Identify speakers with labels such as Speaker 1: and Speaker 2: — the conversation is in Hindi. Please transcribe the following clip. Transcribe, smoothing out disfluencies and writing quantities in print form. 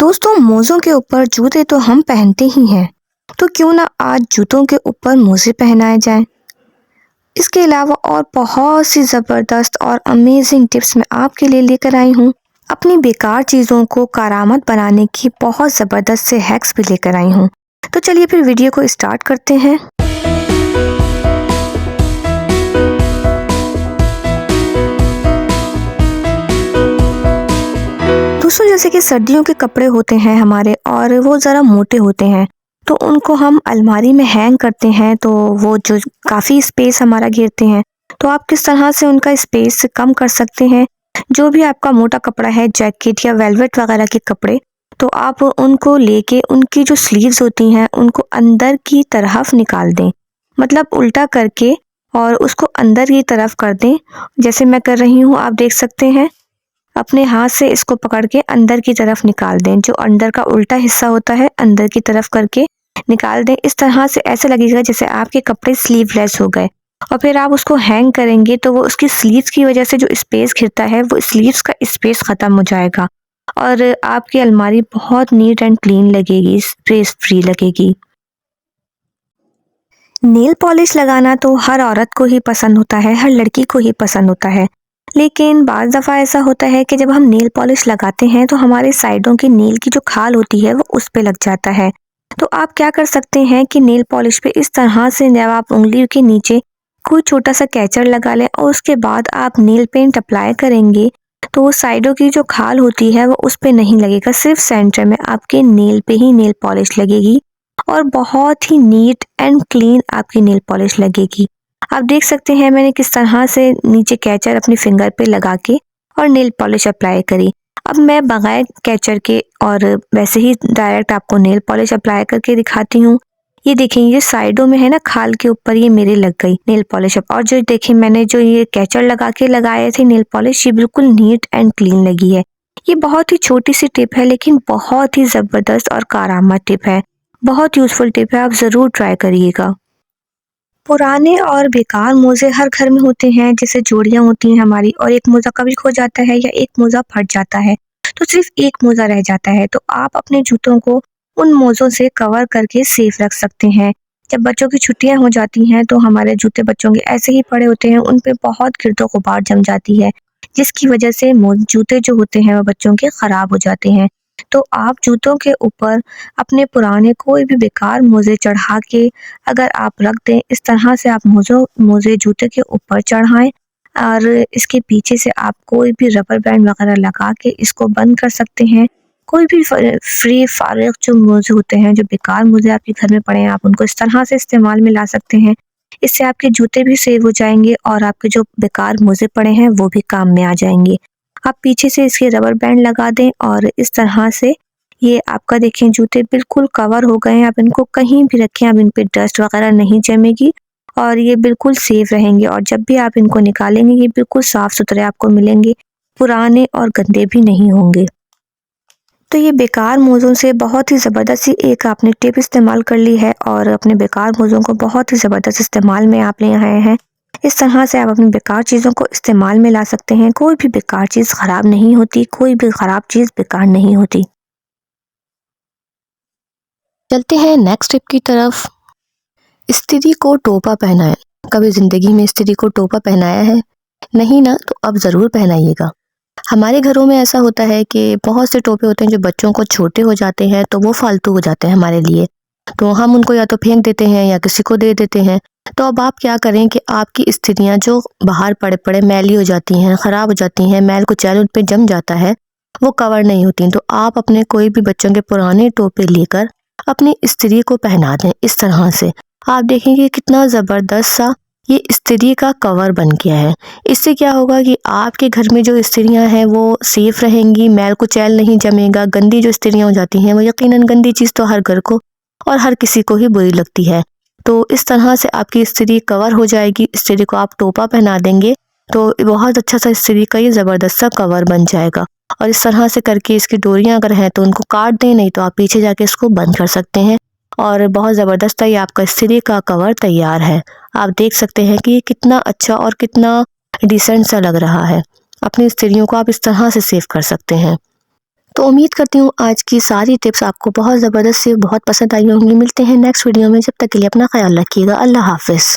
Speaker 1: दोस्तों, मोज़ों के ऊपर जूते तो हम पहनते ही हैं, तो क्यों ना आज जूतों के ऊपर मोज़े पहनाए जाएं। इसके अलावा और बहुत सी ज़बरदस्त और अमेजिंग टिप्स मैं आपके लिए लेकर आई हूँ। अपनी बेकार चीज़ों को कारामद बनाने की बहुत ज़बरदस्त से हैक्स भी लेकर आई हूँ। तो चलिए फिर वीडियो को स्टार्ट करते हैं। दोस्तों, जैसे कि सर्दियों के कपड़े होते हैं हमारे और वो ज़रा मोटे होते हैं, तो उनको हम अलमारी में हैंग करते हैं, तो वो जो काफ़ी स्पेस हमारा घेरते हैं। तो आप किस तरह से उनका स्पेस कम कर सकते हैं। जो भी आपका मोटा कपड़ा है, जैकेट या वेलवेट वगैरह के कपड़े, तो आप उनको लेके उनकी जो स्लीव्स होती हैं उनको अंदर की तरफ निकाल दें, मतलब उल्टा करके, और उसको अंदर की तरफ कर दें। जैसे मैं कर रही हूँ, आप देख सकते हैं। अपने हाथ से इसको पकड़ के अंदर की तरफ निकाल दें। जो अंदर का उल्टा हिस्सा होता है अंदर की तरफ करके निकाल दें। इस तरह से ऐसा लगेगा जैसे आपके कपड़े स्लीवलेस हो गए, और फिर आप उसको हैंग करेंगे तो वो उसकी स्लीव्स की वजह से जो स्पेस घिरता है वो स्लीव्स का स्पेस ख़त्म हो जाएगा और आपकी अलमारी बहुत नीट एंड क्लीन लगेगी, स्पेस फ्री लगेगी। नेल पॉलिश लगाना तो हर औरत को ही पसंद होता है, हर लड़की को ही पसंद होता है। लेकिन बाज़ दफ़ा ऐसा होता है कि जब हम नेल पॉलिश लगाते हैं तो हमारे साइडों की नेल की जो खाल होती है वो उस पे लग जाता है। तो आप क्या कर सकते हैं कि नेल पॉलिश पे इस तरह से जब आप उंगली के नीचे कोई छोटा सा कैचर लगा लें और उसके बाद आप नेल पेंट अप्लाई करेंगे, तो वो साइडों की जो खाल होती है वो उस पे नहीं लगेगा, सिर्फ सेंटर में आपके नेल पे ही नेल पॉलिश लगेगी और बहुत ही नीट एंड क्लीन आपकी नेल पॉलिश लगेगी। आप देख सकते हैं मैंने किस तरह से नीचे कैचर अपनी फिंगर पे लगा के और नेल पॉलिश अप्लाई करी। अब मैं बगैर कैचर के और वैसे ही डायरेक्ट आपको नेल पॉलिश अप्लाई करके दिखाती हूँ। ये देखें, ये साइडों में है ना, खाल के ऊपर ये मेरे लग गई नेल पॉलिश। अब और जो देखें मैंने जो ये कैचर लगा के लगाए थे नेल पॉलिश, ये बिल्कुल नीट एंड क्लीन लगी है। ये बहुत ही छोटी सी टिप है लेकिन बहुत ही ज़बरदस्त और कारआमद टिप है, बहुत यूज़फुल टिप है, आप ज़रूर ट्राई करिएगा। पुराने और बेकार मोज़े हर घर में होते हैं, जैसे जोड़ियाँ होती हैं हमारी और एक मोज़ा कभी खो जाता है या एक मोज़ा फट जाता है, तो सिर्फ एक मोज़ा रह जाता है। तो आप अपने जूतों को उन मोज़ों से कवर करके सेफ रख सकते हैं। जब बच्चों की छुट्टियाँ हो जाती हैं तो हमारे जूते बच्चों के ऐसे ही पड़े होते हैं, उन पे बहुत गिरदो-गुबार जम जाती है, जिसकी वजह से जूते जो होते हैं वो बच्चों के ख़राब हो जाते हैं। तो आप जूतों के ऊपर अपने पुराने कोई भी बेकार मोज़े चढ़ा के अगर आप रख दें, इस तरह से आप मोज़े जूते के ऊपर चढ़ाएँ और इसके पीछे से आप कोई भी रबर बैंड वगैरह लगा के इसको बंद कर सकते हैं। कोई भी फ्री फारग जो मोज़े होते हैं, जो बेकार मोज़े आपके घर में पड़े हैं, आप उनको इस तरह से इस्तेमाल में ला सकते हैं। इससे आपके जूते भी सेव हो जाएँगे और आपके जो बेकार मोज़े पड़े हैं वो भी काम में आ जाएँगे। आप पीछे से इसके रबर बैंड लगा दें और इस तरह से ये आपका देखें जूते बिल्कुल कवर हो गए हैं। आप इनको कहीं भी रखें, अब इन पे डस्ट वगैरह नहीं जमेगी और ये बिल्कुल सेफ रहेंगे और जब भी आप इनको निकालेंगे ये बिल्कुल साफ सुथरे आपको मिलेंगे, पुराने और गंदे भी नहीं होंगे। तो ये बेकार मोज़ों से बहुत ही ज़बरदस्त सी एक आपने टिप इस्तेमाल कर ली है और अपने बेकार मोज़ों को बहुत ही ज़बरदस्त इस्तेमाल में आप ले आए हैं। इस तरह से आप अपनी बेकार चीज़ों को इस्तेमाल में ला सकते हैं। कोई भी बेकार चीज़ ख़राब नहीं होती, कोई भी ख़राब चीज़ बेकार नहीं होती। चलते हैं नेक्स्ट टिप की तरफ। स्त्री को टोपा पहनाएं। कभी ज़िंदगी में स्त्री को टोपा पहनाया है? नहीं ना? तो अब ज़रूर पहनाइएगा। हमारे घरों में ऐसा होता है कि बहुत से टोपे होते हैं जो बच्चों को छोटे हो जाते हैं तो वो फालतू हो जाते हैं हमारे लिए, तो हम उनको या तो फेंक देते हैं या किसी को दे देते हैं। तो अब आप क्या करें कि आपकी स्त्रियां जो बाहर पड़े पड़े मैली हो जाती हैं, ख़राब हो जाती हैं, मैल कुचैल उन पे जम जाता है, वो कवर नहीं होती, तो आप अपने कोई भी बच्चों के पुराने टोपे लेकर अपनी स्त्री को पहना दें। इस तरह से आप देखेंगे कितना ज़बरदस्त सा ये स्त्री का कवर बन गया है। इससे क्या होगा कि आपके घर में जो स्त्रियां हैं वो सेफ रहेंगी, मैल कुचैल नहीं जमेगा। गंदी जो स्त्रियां हो जाती हैं वो यकीनन गंदी चीज़ तो हर घर को और हर किसी को ही बुरी लगती है। तो इस तरह से आपकी स्त्री कवर हो जाएगी। स्त्री को आप टोपा पहना देंगे तो बहुत अच्छा सा स्त्री का ये ज़बरदस्त सा कवर बन जाएगा। और इस तरह से करके इसकी डोरियां अगर हैं तो उनको काट दें, नहीं तो आप पीछे जाके इसको बंद कर सकते हैं और बहुत ज़बरदस्त ये आपका स्त्री का कवर तैयार है। आप देख सकते हैं कि ये कितना अच्छा और कितना डिसेंट सा लग रहा है। अपनी स्त्रियों को आप इस तरह से सेव कर सकते हैं। तो उम्मीद करती हूँ आज की सारी टिप्स आपको बहुत ज़बरदस्त से बहुत पसंद आई होंगी। मिलते हैं नेक्स्ट वीडियो में, जब तक के लिए अपना ख्याल रखिएगा। अल्लाह हाफ़िज़।